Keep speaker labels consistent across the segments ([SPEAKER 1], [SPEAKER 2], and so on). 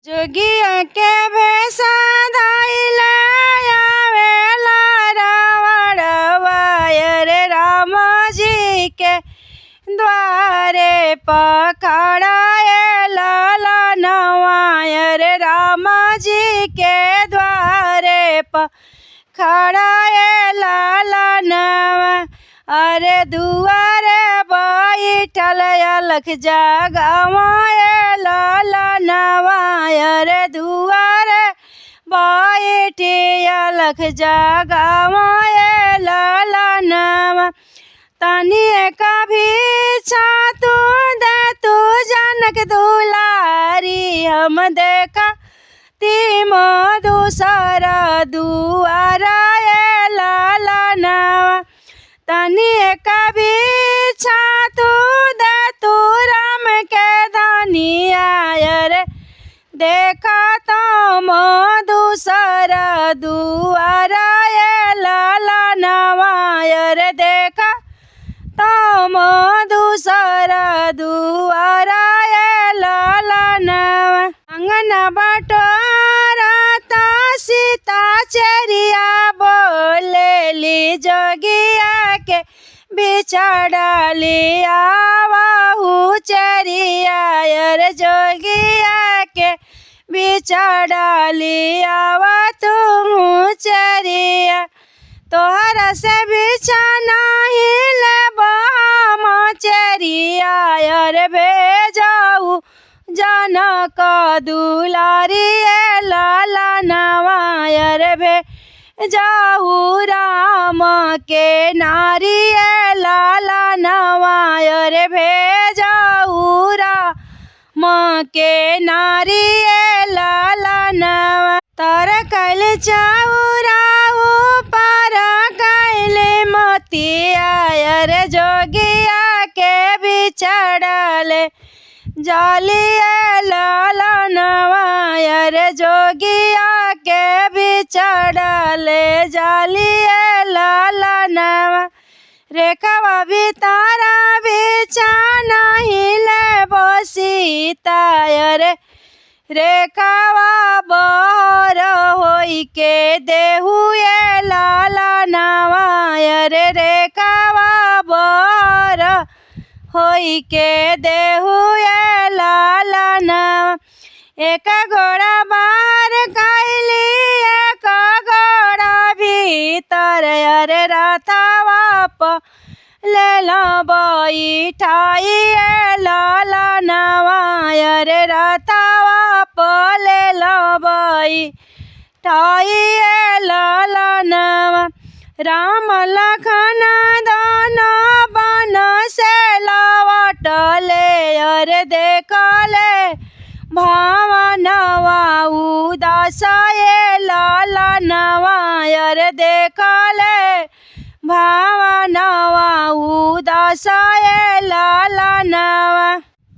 [SPEAKER 1] जोगिया के भेषा धइले आवेला रावणवा रे राम जी के द्वारे पखड़ाए ललनवा रे राम जी के द्वारे पखड़ाए ललनवा। अरे दुआरे बैठल अलख जगवाए ललनवा रे दुआरे बैठी अलख जगवाए ललनवा। तनिए कभी छातू दे तू जनक दुलारी हम देखा तीम दूसरा दुआरा ललनवा। तनिए कभी छातू दे तू राम के धनिया रे देखा तुम दूसरा दुआरा ललनवा रे देखा तुम दूसरा दुआरा ललनवा। अंगन बटोरा ता सीता चरिया बोलेली जोगिया के बिछड़ली आवहु चरिया रे जोगिया के बिछड़ली आवा तू चरिया। तोहरा से बिछाना लेब हम चरिया रे भेजाऊ जनक दुलारी ललनवा रे भेजाऊ राम के नारी ललनवा रे भेजाऊ राम के नारी ललनवा। तर कैल चौराऊ पर कैल मोतिया रे जोगिया के बिछड़ल जालिए ललनवा रे जोगिया के बिछड़ल जालिए ललनवा। रेखवा बितारा बिछाना लेब सीता रे रेखवा बहर होई के देहुए ललनवा रे रेखवा बहर होई के देहुए ललनवा। एक घोड़ा बाहर कैली एक घोड़ा भीतर रे रथवा लेल बैठाई ललनवा रे रथवा लेल बैठाई ललनवा। राम लखन धन बन से लौटले रे देखले भावनवा उदास ललनवा रे देखले भावनवा उदास ललनवा।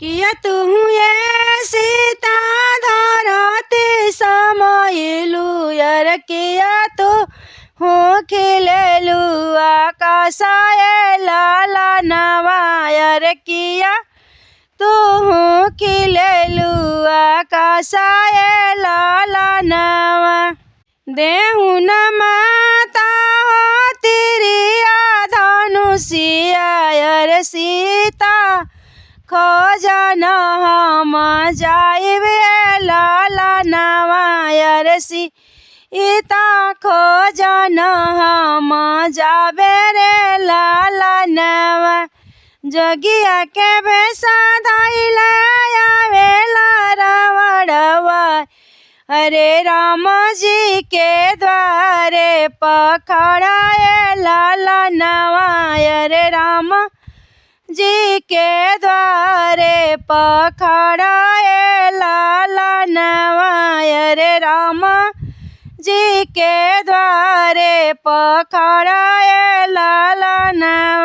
[SPEAKER 1] किया तू ये सीता धरती समयलू रे किया तू हो खिलेलू आकाश ललनवा रे किया तू हो खिलेलू आकाश ललनवा। देहु न माता हो तिरिया धनुषिया रे सीता खोजन हम जाइबे ललनवा रे सीता खोजन हम जाबे रे ललनवा। जोगिया के भेषा धइले आवेला रावणवा अरे राम जी के द्वारे पखड़ाए ललनवा रे राम जी के द्वारे पखड़ाए ललनवा रे राम जी के द्वारे पखड़ाए ललनवा।